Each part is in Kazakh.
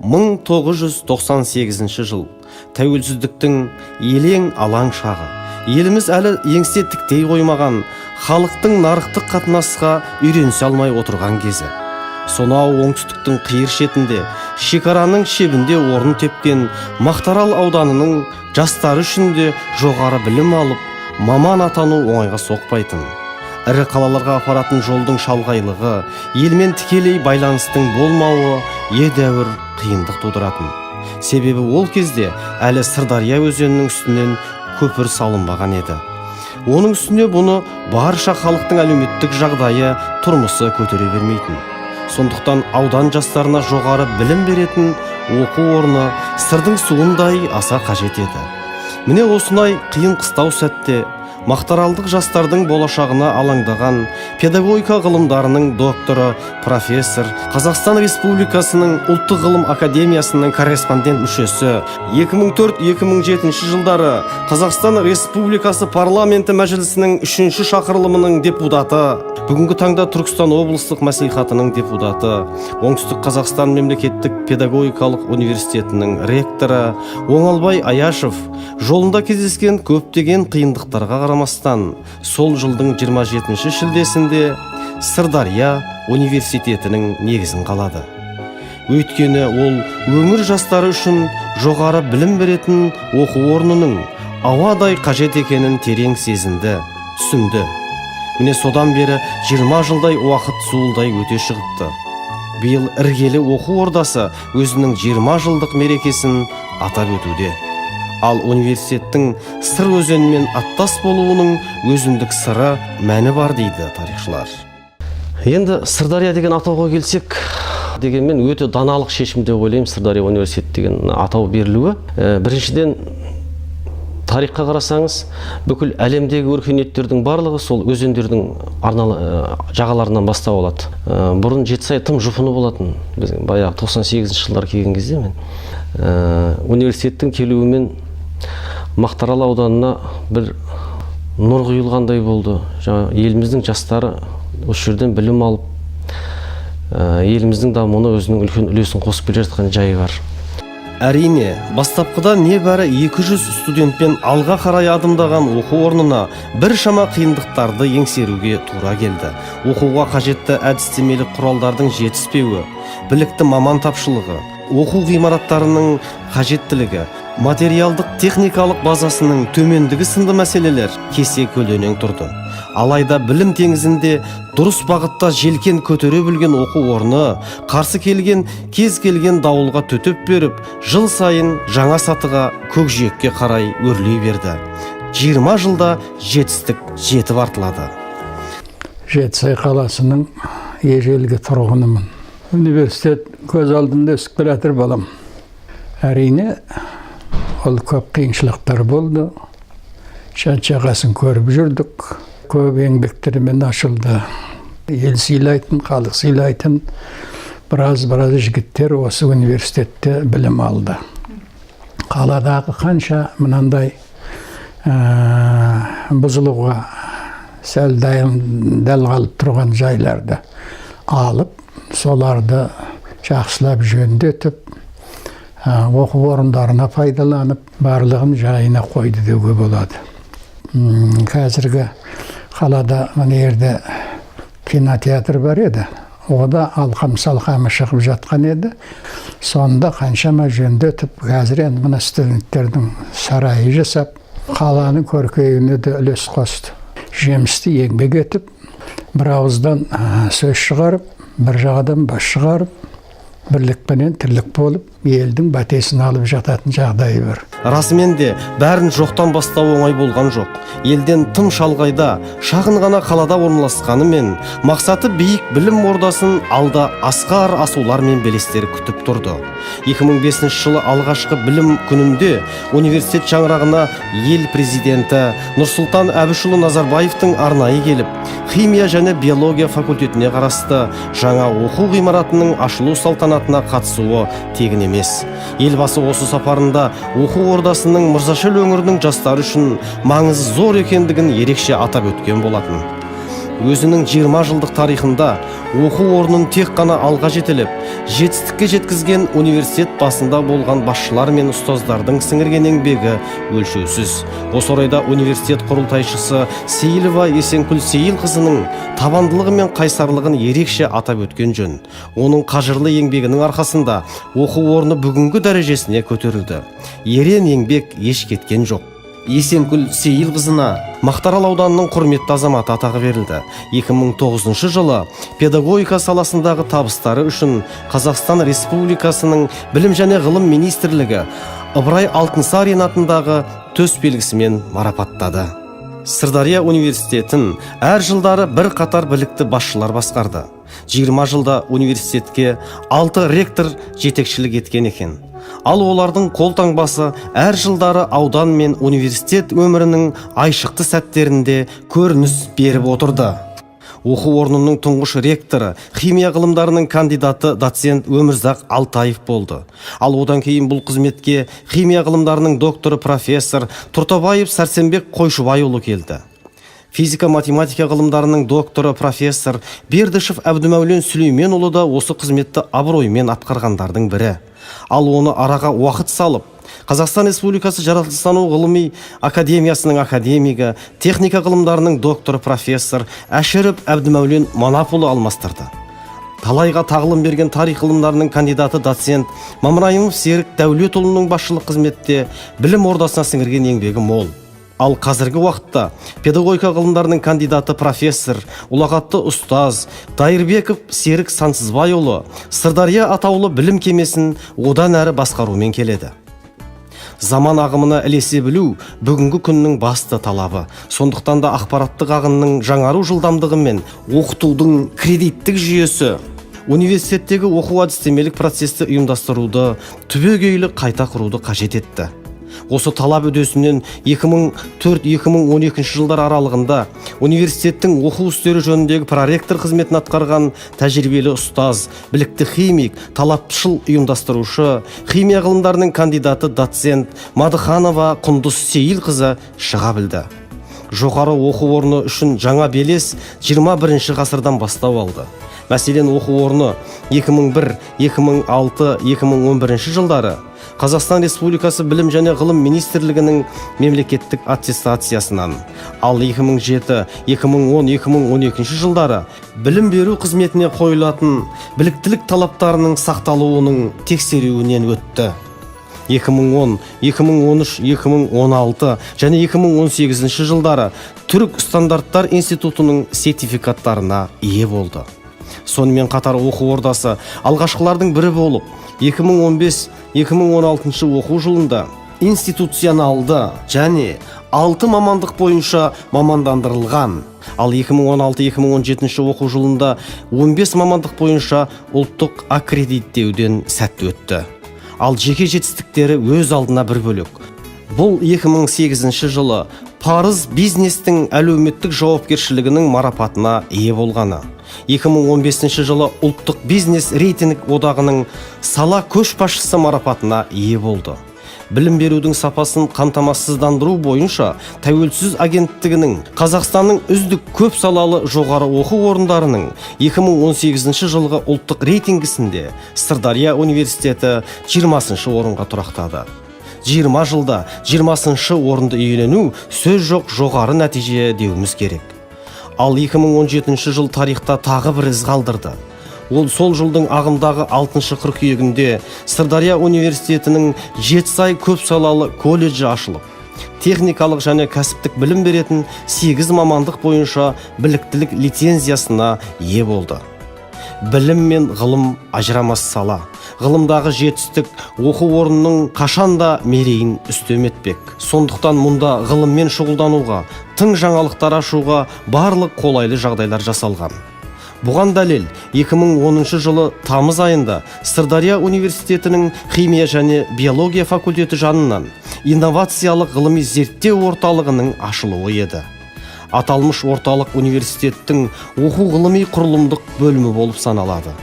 1998 жыл. Тәуелсіздіктің елең алаң шағы. Еліміз әлі еңсе тіктей қоймаған, халықтың нарықтық қатынасқа үйренісе алмай отырған кезі. Сонау оңтүстіктің қиыр шетінде, шекараның шебінде орын тепкен Мақтарал ауданының жастары үшін де жоғары білім алып, маман атану оңайға соқпайтын. Ірі қалаларға апаратын жолдың шалғайлығы, елмен тікелей байланыстың болмауы едәуір қиындық тудыратын. Себебі ол кезде әлі Сырдария өзенінің үстінен көпір салынбаған еді. Оның үстіне бұны барша халықтың әлеуметтік жағдайы, тұрмысы көтере бермейтін. Сондықтан аудан жастарына жоғары білім беретін оқу орны сырдың суындай аса қажет еді. Міне осынай қиын қыстау сәтте Мақтаралдық жастардың болашағына алаңдаған педагогика ғылымдарының докторы, профессор, Қазақстан Республикасының ұлттық ғылым академиясының корреспондент мүшесі, 2004-2007 жылдары Қазақстан Республикасы парламенті мәжілісінің 3-ші шақырылымының депутаты, бүгінгі таңда Түркістан облыстық мәслихатының депутаты, Оңтүстік Қазақстан мемлекеттік педагогикалық университетінің ректоры Оңалбай Аяшев жолында кездескен көптеген қиындықтарға қарамастан сол жылдың 27 шілдесінде Сырдария университетінің негізін қалады. Өйткені ол өңір жастары үшін жоғары білім беретін оқу орнының ауадай қажет екенін терең сезінді, түсінді. Міне содан бері 20 жылдай уақыт суылдай өте шығыпты. Биыл іргелі оқу ордасы өзінің 20 жылдық мерекесін атап өтуде. Ал университеттің сыр өзенімен аттас болуының өзіндік сыры, мәні бар дейді тарихшылар. Енді Сырдария деген атауға келсек, дегенмен өте даналық шешім деп ойлаймын Сырдария университет деген атау берілуі. Біріншіден, тарихқа қарасаңыз, бүкіл әлемдегі өркениеттердің барлығы сол өзендердің жағаларынан бастау алады. Бұрын Жетісай тым жұпыны болатын. Біз баяғы 98 жылдар келген кезде мен университеттің келуімен Мақтарал ауданына бір нұр құйылғандай болды. Еліміздің жастары осы жерден білім алып, еліміздің дамуына өзінің үлкен үлесін қосып келе жатқан жайы бар. Әрине, бастапқыда небәрі 200 студентпен алға қарай адымдаған оқу орнына біршама қиындықтарды еңсеруге тура келді. Оқуға қажетті әдістемелік құралдардың жетіспеуі, білікті маман тапшылығы, оқу ғимараттарының қажеттілігі, материалдық техникалық базасының төмендігі сынды мәселелер кесе көлденең тұрды. Алайда білім теңізінде дұрыс бағытта желкен көтере білген оқу орны қарсы келген кез келген дауылға төтеп беріп, жыл сайын жаңа сатыға көкжиекке қарай өрлей берді. 20 жылда жетістік жетіп артылады. Жетісай қаласының ежелгі тұрғынымын. Университет көз алдымда өсіп келе жатыр балам. Әрине, ол көп қиыншылықтар болды. Шат-шағасын көріп жүрдік. Көп еңбектермен ашылды. Ел сыйлайтын, халық сыйлайтын біраз жігіттер осы университетте білім алды. Қаладағы қанша мынандай бұзылуға сәл дәл қалып тұрған жайларды алып, соларды жақсылап жөндетіп, оқу орындарына пайдаланып, барлығын жайына қойды деуге болады. Қазіргі қалада жерде кинотеатр бар еді. Ода алқам-салқамы шығып жатқан еді. Сонда қаншама жөндетіп, қазір енді мына студенттердің сарайы жасап, қаланың көркеюіне де үлес қосты. Жемісті еңбек етіп, бір ауыздан сөз шығарып, бір жағадан бас шығарып, бірлікпенен тірлік болып, елдің бәтесін алып жататын жағдайы бар. Расымен де бәрін жоқтан бастау оңай болған жоқ. Елден тым шалғайда, шағын ғана қалада орналасқанымен, мақсаты биік білім ордасын алда асқар асулар мен белестер күтіп тұрды. 2005 жылы алғашқы білім күнінде университет шаңырағына ел президенті Нұрсұлтан Әбішұлы Назарбаевтың арнайы келіп, химия және биология факультетіне қарасты жаңа оқу ғимаратының ашылу салтанатына қатысуы тегін емес. Елбасы осы сапарында оқу ордасының Мырзашөл өңірінің жастары үшін маңызы зор екендігін ерекше атап өткен болатын. өзінің 20 жылдық тарихында оқу орнын тек қана алға жетелеп, жетістікке жеткізген университет басында болған басшылар мен ұстаздардың сіңірген еңбегі өлшеусіз. Осы орайда университет құрылтайшысы Сейілова Есенкүл Сейілқызының табандылығы мен қайсарлығын ерекше атап өткен жөн. Оның қажырлы еңбегінің арқасында оқу орны бүгінгі дәрежесіне көтерілді. Ерен еңбек еш кеткен жоқ. Есенкүл Сейілқызына Мақтаарал ауданының құрметті азаматы атағы берілді. 2009 жылы педагогика саласындағы табыстары үшін Қазақстан Республикасының Білім және ғылым министрлігі Ыбырай Алтынсарин атындағы төсбелгісімен марапаттады. Сырдария университетін әр жылдары бір қатар білікті басшылар басқарды. 20 жылда университетке 6 ректор жетекшілік еткен екен. Ал олардың қолтаңбасы әр жылдары аудан мен университет өмірінің айшықты сәттерінде көрініс беріп отырды. Оқу орнының тұңғыш ректоры, химия ғылымдарының кандидаты доцент Өмірзақ Алтаев болды. Ал одан кейін бұл қызметке химия ғылымдарының докторы профессор Тұртабаев Сәрсенбек Қойшыбайұлы келді. Физика-математика ғылымдарының докторы профессор Бердішев Әбдімәулен Сүлейменұлы да осы қызметті абыроймен атқарғандардың бірі. Ал оны араға уақыт салып, Қазақстан Республикасы жаратылыстану ғылыми академиясының академигі, техника ғылымдарының докторы профессор Әшіров Әбдімәулен Манапұлы алмастырды. Талайға тағылым берген тарих ғылымдарының кандидаты доцент Мамраимов Серік Дәулетұлының басшылық қызметте білім ордасына сіңірген еңбегі мол. Ал қазіргі уақытта педагогика ғылымдарының кандидаты профессор, ұлағатты ұстаз Дайырбеков Серік Сансызбайұлы Сырдария атаулы білім кемесін одан әрі басқарумен келеді. Заман ағымына ілесе білу бүгінгі күннің басты талабы. Сондықтан да ақпараттық ағынның жаңару жылдамдығы мен оқытудың кредиттік жүйесі университеттегі оқу әдістемелік процесті ұйымдастыруды түбегейлі қайта құруды қажет етті. Осы талап үдесінен 2004-2012 жылдар аралығында университеттің оқу істері жөніндегі проректор қызметін атқарған тәжірибелі ұстаз, білікті химик, талапшыл ұйымдастырушы, химия ғылымдарының кандидаты доцент Мадыханова Құндыз Сейілқызы шыға білді. Жоғары оқу орны үшін жаңа белес 21 ғасырдан бастау алды. Мәселен, оқу орны 2001, 2006, 2011 жылдары Қазақстан Республикасы Білім және ғылым министрлігінің мемлекеттік аттестациясынан, ал 2007, 2010, 2012 жылдары білім беру қызметіне қойылатын біліктілік талаптарының сақталуының тексеруінен өтті. 2010, 2013, 2016 және 2018 жылдары Түрік стандарттар институтының сертификаттарына ие болды. Сонымен қатар оқу ордасы алғашқылардың бірі болып, 2015-2016 оқу жылында институционалды және 6 мамандық бойынша мамандандырылған, ал 2016-2017 оқу жылында 15 мамандық бойынша ұлттық аккредиттеуден сәтті өтті. Ал жеке жетістіктері өз алдына бір бөлек. Бұл 2008 жылы парыз бизнестің әлеуметтік жауапкершілігінің марапатына ие болғаны. 2015 жылы ұлттық бизнес рейтинг одағының сала көшбасшысы марапатына ие болды. Білім берудің сапасын қамтамасыздандыру бойынша тәуелсіз агенттігінің Қазақстанның үздік көп салалы жоғары оқу орындарының 2018 жылғы ұлттық рейтингісінде Сырдария университеті 20 орынға тұрақтады. 20 жылда 20 орынды иелену сөз жоқ жоғары нәтиже деуіміз керек. Ал 2017 жыл тарихта тағы бір із қалдырды. Ол сол жылдың ағымдағы 6 қыркүйегінде Сырдария университетінің Жетісай көп салалы колледжі ашылып, техникалық және кәсіптік білім беретін 8 мамандық бойынша біліктілік лицензиясына ие болды. Білім мен ғылым ажырамас сала. Ғылымдағы жетістік оқу орнының қашанда мерейін үстем етпек. Сондықтан мұнда ғылыммен шұғылдануға, тың жаңалықтар ашуға барлық қолайлы жағдайлар жасалған. Бұған дәлел 2010 жылы тамыз айында Сырдария университетінің химия және биология факультеті жанынан инновациялық ғылыми зерттеу орталығының ашылуы еді. Аталмыш орталық университеттің оқу ғылыми құрылымдық бөлімі болып саналады.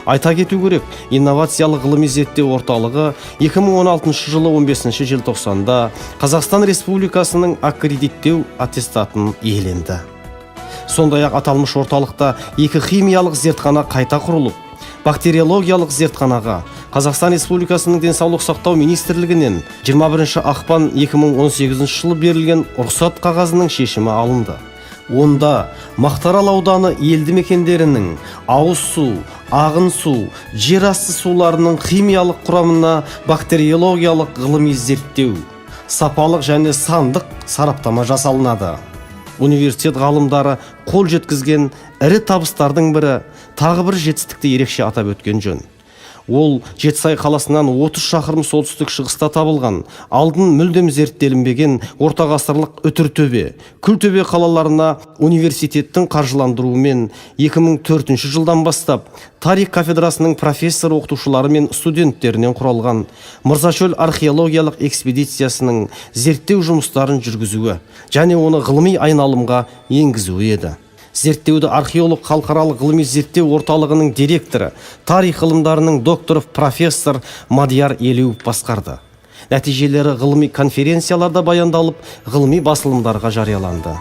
Айта кету керек, инновациялық ғылыми зерттеу орталығы 2016 жылы 15 желтоқсанда Қазақстан Республикасының аккредиттеу аттестатын иеленді. Сондай-ақ аталмыш орталықта 2 химиялық зертхана қайта құрылып, бактериологиялық зертханаға Қазақстан Республикасының денсаулық сақтау министрлігінен 21 ақпан 2018 жылы берілген рұқсат қағазының шешімі алынды. Онда Мақтаарал ауданы елді мекендерінің ауыз су, ағын су, жер асты суларының химиялық құрамына бактериологиялық ғылыми зерттеу, сапалық және сандық сараптама жасалынады. Университет ғалымдары қол жеткізген ірі табыстардың бірі, тағы бір жетістікті ерекше атап өткен жөн. Ол Жетісай қаласынан 30 шақырым солтүстік шығыста табылған, алдын мүлдем зерттелінбеген ортағасырлық Үтіртөбе, Күлтөбе қалаларына университеттің қаржыландыруымен 2004 жылдан бастап тарих кафедрасының профессор оқытушылары мен студенттерінен құралған Мырзашөл археологиялық экспедициясының зерттеу жұмыстарын жүргізуі және оны ғылыми айналымға енгізуі еді. Зерттеуді археолог халықаралық ғылыми зерттеу орталығының директоры, тарих ғылымдарының докторы профессор Мадияр Елеуов басқарды. Нәтижелері ғылыми конференцияларда баяндалып, ғылыми басылымдарға жарияланды.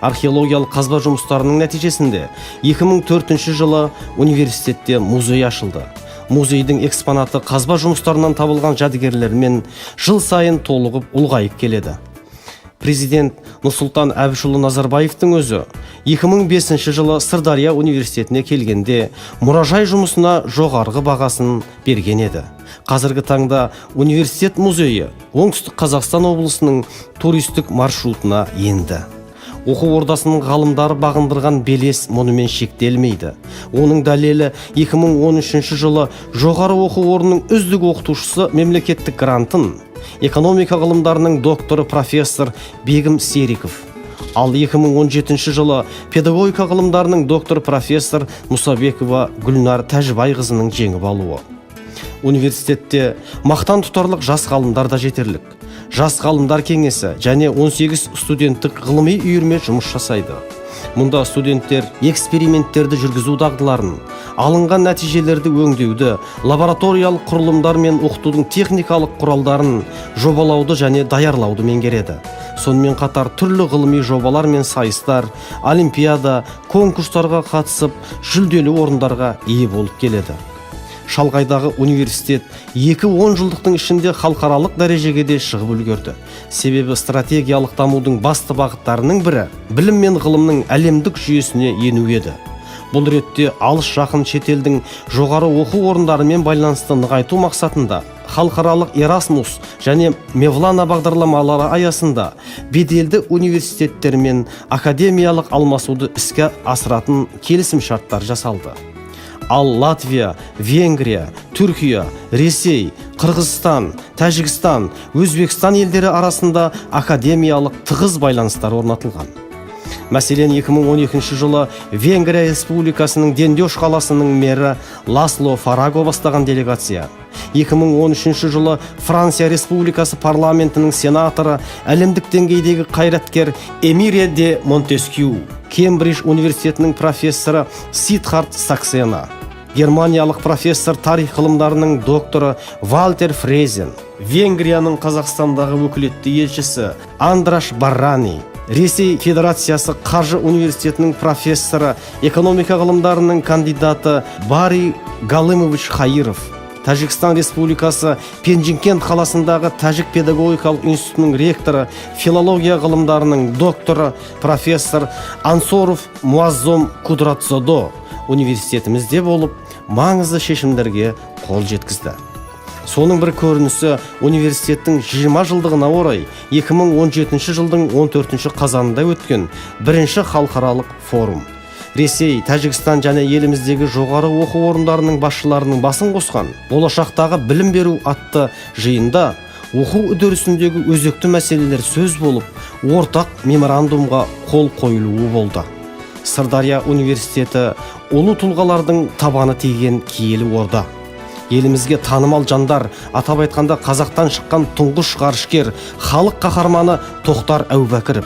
Археологиялық қазба жұмыстарының нәтижесінде 2004 жылы университетте музей ашылды. Музейдің экспонаты қазба жұмыстарынан табылған жәдігерлермен жыл сайын толығып ұлғайып келеді. Президент Нұрсұлтан Әбішұлы Назарбаевтың өзі 2005 жылы Сырдария университетіне келгенде мұражай жұмысына жоғарғы бағасын берген еді. Қазіргі таңда университет музейі Оңтүстік Қазақстан облысының туристік маршрутына енді. Оқу ордасының ғалымдары бағындырған белес мұнымен шектелмейді. Оның дәлелі 2013 жылы жоғары оқу орнының үздік оқытушысы мемлекеттік грантын экономика ғылымдарының докторы профессор Бегім Сериков, ал 2017 жылы педагогика ғылымдарының доктор профессор Мұсабекова Гүлнар Тәжібайқызының жеңіп алуы. Университетте мақтан тұтарлық жас ғалымдар да жетерлік. Жас ғалымдар кеңесі және 18 студенттік ғылыми үйірме жұмыс жасайды. Мұнда студенттер эксперименттерді жүргізу дағдыларын, алынған нәтижелерді өңдеуді, лабораториялық құрылымдар мен оқытудың техникалық құралдарын жобалауды және даярлауды меңгереді. Сонымен қатар түрлі ғылыми жобалар мен сайыстар, олимпиада, конкурстарға қатысып, жүлделі орындарға ие болып келеді. Шалғайдағы университет 2-10 жылдықтың ішінде халықаралық дәрежеге де шығып үлгерді. Себебі стратегиялық дамудың басты бағыттарының бірі білім мен ғылымның әлемдік жүйесіне ену еді. Бұл ретте алыс жақын шетелдің жоғары оқу орындарымен байланысты нығайту мақсатында халықаралық Erasmus және Mevlana бағдарламалары аясында беделді университеттермен академиялық алмасуды іске асыратын келісімшарттар жасалды. Ал Латвия, Венгрия, Түркия, Ресей, Қырғызстан, Тәжікстан, Өзбекстан елдері арасында академиялық тығыз байланыстар орнатылған. Мәселен, 2012 жылы Венгрия Республикасының Дендеш қаласының мері Ласло Фараго бастаған делегация, 2013 жылы Франция Республикасы парламентінің сенаторы, әлемдік деңгейдегі қайраткер Эмире де Монтескью, Кембридж университетінің профессоры Сидхарт Саксена, германиялық профессор тарих ғылымдарының докторы Вальтер Фрезен, Венгрияның Қазақстандағы өкілетті елшісі Андраш Баррани, Ресей Федерациясы Қаржы университетінің профессоры, экономика ғылымдарының кандидаты Бари Галымович Хаиров, Тәжікстан Республикасы Пенжинкент қаласындағы Тәжік педагогикалық институтының ректоры, филология ғылымдарының докторы, профессор Ансоров Муаззом Кудратзодо университетімізде болып, маңызды шешімдерге қол жеткізді. Соның бір көрінісі университеттің 20 жылдығына орай 2017 жылдың 14 қазанында өткен бірінші халықаралық форум. Ресей, Тәжікстан және еліміздегі жоғары оқу орындарының басшыларының басын қосқан болашақтағы білім беру атты жиында оқу үдерісіндегі өзекті мәселелер сөз болып, ортақ меморандумға қол қойылуы болды. Сырдария университеті ұлы тұлғалардың табаны тиген киелі орда. Елімізге танымал жандар, атап айтқанда Қазақтан шыққан тұңғыш ғарышкер, халық қаһарманы Тоқтар Әубәкіров,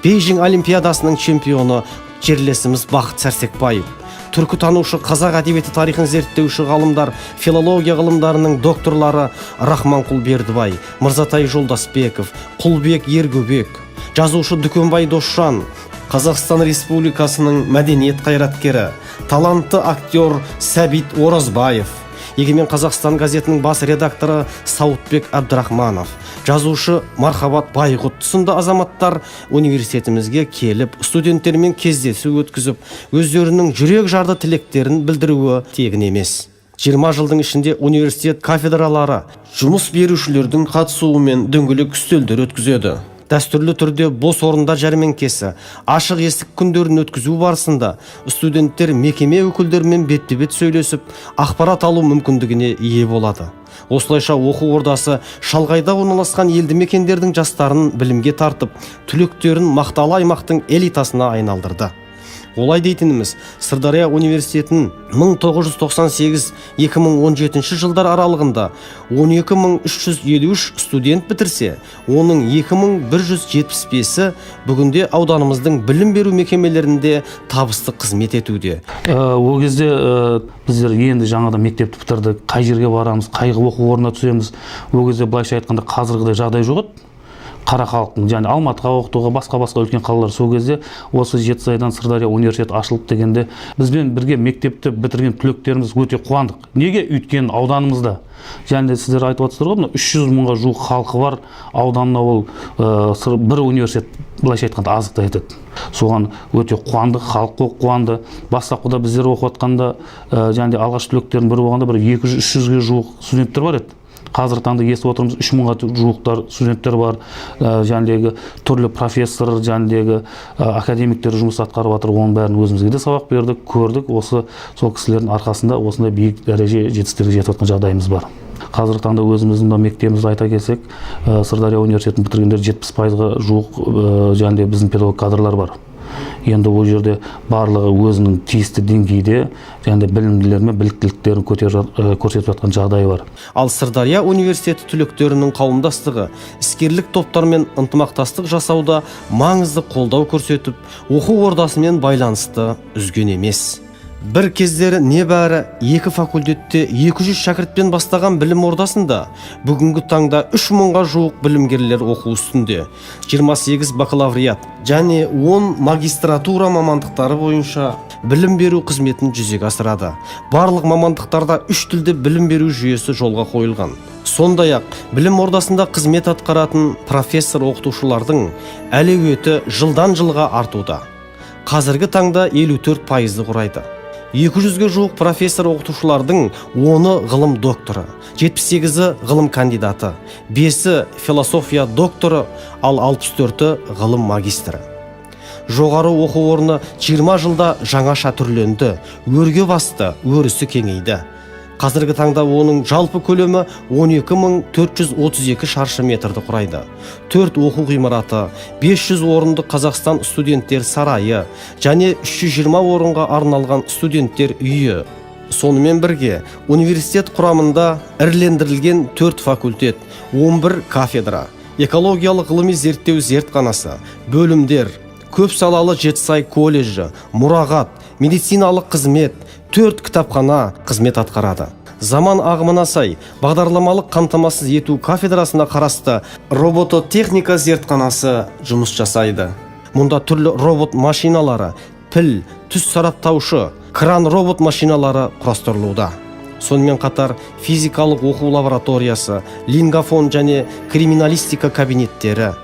Бейжің олимпиадасының чемпионы жерлесіміз Бақыт Сәрсекбаев, түркітанушы, қазақ әдебиеті тарихын зерттеуші ғалымдар, филология ғылымдарының докторлары Рахманқұл Бердібай, Мырзатай Жолдасбеков, Құлбек Ергөбек, жазушы Дүкенбай Досжан, Қазақстан Республикасының мәдениет қайраткері, талантты актер Сәбит Оразбаев, Егемен Қазақстан газетінің бас редакторы Сауытбек Абдрахманов, жазушы Мархабат Байғұт сынды азаматтар университетімізге келіп, студенттермен кездесу өткізіп, өздерінің жүрек жарды тілектерін білдіруі тегін емес. 20 жылдың ішінде университет кафедралары жұмыс берушілердің қатысуымен дөңгелек үстелдер өткізеді. Дәстүрлі түрде бос орындар жәрмеңкесі, ашық есік күндерін өткізу барысында студенттер мекеме өкілдерімен бетпе-бет сөйлесіп, ақпарат алу мүмкіндігіне ие болады. Осылайша оқу ордасы шалғайда орналасқан елді мекендердің жастарын білімге тартып, түлектерін мақталы аймақтың элитасына айналдырды. Олай дейтініміз, Сырдария университетін 1998-2017 жылдар аралығында 12353 студент бітірсе, оның 2175-і бүгінде ауданымыздың білім беру мекемелерінде табысты қызмет етуде. Ол кезде біздер енді жаңадан мектепті бітірдік, қай жерге барамыз, қай оқу орнына түсеміз. Ол кезде былайша айтқанда қазіргідей жағдай жоқ еді. Қара халықтың, және Алматыға оқытуға, басқа үлкен қалалар сол кезде осы Жетісайдан Сырдария университеті ашылып дегенде бізбен бірге мектепті бітірген түлектеріміз өте қуандық. Неге? Өйткені ауданымызда, және сіздер айтып отырсыздар ғой, 300 мыңға жуық халқы бар ауданына ол бір университет былайша айтқанда азық етеді. Соған өте қуандық, халық қуанды. Бастапқыда біздер оқып жатқанда, және алғаш түлектердің бірі болғанда бір 200-300-ге жуық студенттер бар еді. Қазір таңда естіп отырмыз, 3 мыңға жуықтар студенттер бар, жәндегі түрлі профессор, жәндегі академиктер жұмыс атқарып жатыр. Оның бәрін өзімізге де сабақ бердік, көрдік. Осы сол кісілердің арқасында осындай биік дәреже жетістіктерге жетіп жатқан жағдайымыз бар. Қазіргі таңда өзіміздің мектебімізді айта келсек, Сырдария университетін бітіргендер 70%-ға жуық жәнде біздің педагог кадрлар бар. Енді ол жерде барлығы өзінің тиісті деңгейде және білімділер мен біліктіліктерін көрсетіп жатқан жағдайы бар. Ал Сырдария университеті түлектерінің қауымдастығы іскерлік топтармен ынтымақтастық жасауда маңызды қолдау көрсетіп, оқу ордасымен байланысты үзген емес. Бір кездері небәрі 2 факультетте 200 шәкіртпен бастаған білім ордасында бүгінгі таңда 3000-ға жуық білімгерлер оқу үстінде, 28 бакалавриат және 10 магистратура мамандықтары бойынша білім беру қызметін жүзеге асырады. Барлық мамандықтарда 3 тілде білім беру жүйесі жолға қойылған. Сондай-ақ білім ордасында қызмет атқаратын профессор оқытушылардың әлеуеті жылдан жылға артуда. Қазіргі таңда 54% құрайды. 200-ге жуық профессор оқытушылардың 10-ы ғылым докторы, 78-і ғылым кандидаты, 5-і философия докторы, ал 64-і ғылым магистрі. Жоғары оқу орны 20 жылда жаңаша түрленді, өрге басты, өрісі кеңейді. Қазіргі таңда оның жалпы көлемі 12432 шаршы метрді құрайды. 4 оқу ғимараты, 500 орынды Қазақстан студенттер сарайы және 320 орынға арналған студенттер үйі. Сонымен бірге университет құрамында ірілендірілген 4 факультет, 11 кафедра, экологиялық ғылыми зерттеу зертханасы, бөлімдер, көп салалы Жетісай колледжі, мұрағат, медициналық қызмет, 4 кітапхана қызмет атқарады. Заман ағымына сай бағдарламалық қамтамасыз ету кафедрасына қарасты робототехника зертханасы жұмыс жасайды. Мұнда түрлі робот машиналары, піл, түс сараптаушы, кран робот машиналары құрастырылуда. Сонымен қатар физикалық оқу лабораториясы, лингофон және криминалистика кабинеттері,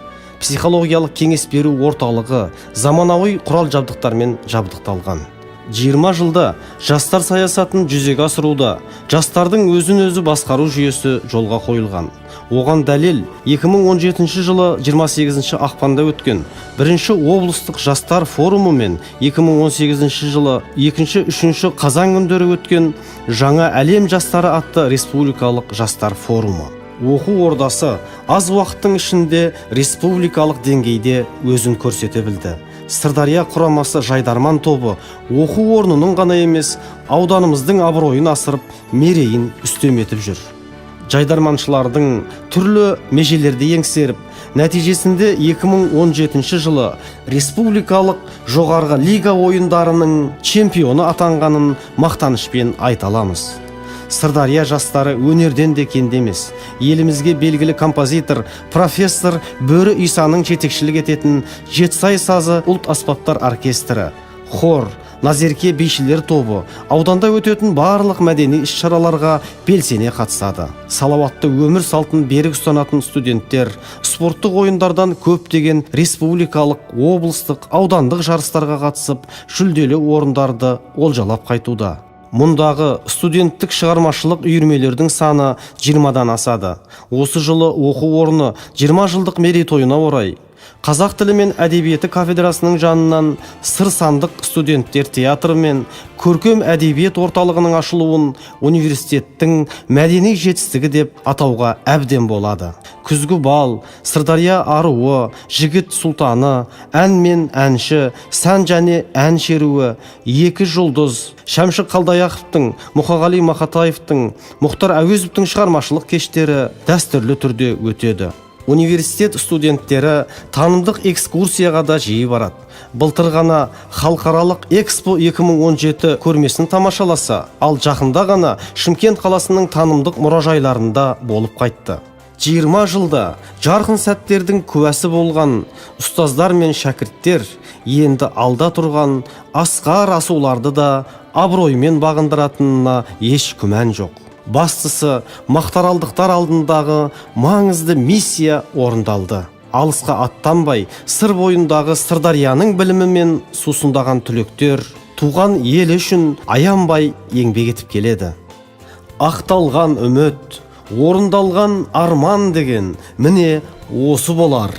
психологиялық кеңес беру орталығы заманауи құрал жабдықтармен жабдықталған. 20 жылда жастар саясатын жүзеге асыруда жастардың өзін-өзі басқару жүйесі жолға қойылған. Оған дәлел 2017 жылы 28 ақпанда өткен бірінші облыстық жастар форумы мен 2018 жылы 2-3 қазан күндері өткен жаңа әлем жастары атты республикалық жастар форумы. Оқу ордасы аз уақыттың ішінде республикалық деңгейде өзін көрсете білді. Сырдария құрамасы Жайдарман тобы оқу орнының ғана емес, ауданымыздың абыройын асырып, мерейін үстем етіп жүр. Жайдарманшылардың түрлі межелерді еңсеріп, нәтижесінде 2017 жылы республикалық жоғарғы лига ойындарының чемпионы атанғанын мақтанышпен айта аламыз. Сырдария жастары өнерден де кенде емес. Елімізге белгілі композитор, профессор Бөрі Исаның жетекшілік ететін Жетісай сазы ұлт аспаптар оркестрі, хор, Назерке бишілер тобы ауданда өтетін барлық мәдени іс-шараларға белсене қатысады. Салауатты өмір салтын берік ұстанатын студенттер спорттық ойындардан көптеген республикалық, облыстық, аудандық жарыстарға қатысып, жүлделі орындарды олжалап қайтуда. Мұндағы студенттік шығармашылық үйірмелердің саны 20-дан асады. Осы жылы оқу орны 20 жылдық мерейтойына орай Қазақ тілі мен әдебиеті кафедрасының жанынан Сыр сандық студенттер театры мен көркем әдебиет орталығының ашылуын университеттің мәдени жетістігі деп атауға әбден болады. Күзгі бал, Сырдария аруы, жігіт сұлтаны, ән мен әнші, сән және ән шеруі, екі жұлдыз, Шәмші Қалдаяқовтың, Мұқағали Мақатаевтың, Мұхтар Әуезовтің шығармашылық кештері дәстүрлі түрде өтеді. Университет студенттері танымдық экскурсияға да жиі барады. Былтыр ғана халықаралық Экспо 2017 көрмесін тамашаласа, ал жақында ғана Шымкент қаласының танымдық мұражайларында болып қайтты. 20 жылда жарқын сәттердің куәсі болған ұстаздар мен шәкірттер енді алда тұрған асқар асуларды да абыроймен бағындыратынына еш күмән жоқ. Бастысы мақтаралдықтар алдындағы маңызды миссия орындалды. Алысқа аттанбай, сыр бойындағы Сырдарияның білімі мен сусындаған түлектер туған ел үшін аянбай еңбек етіп келеді. Ақталған үміт, орындалған арман деген міне осы болар.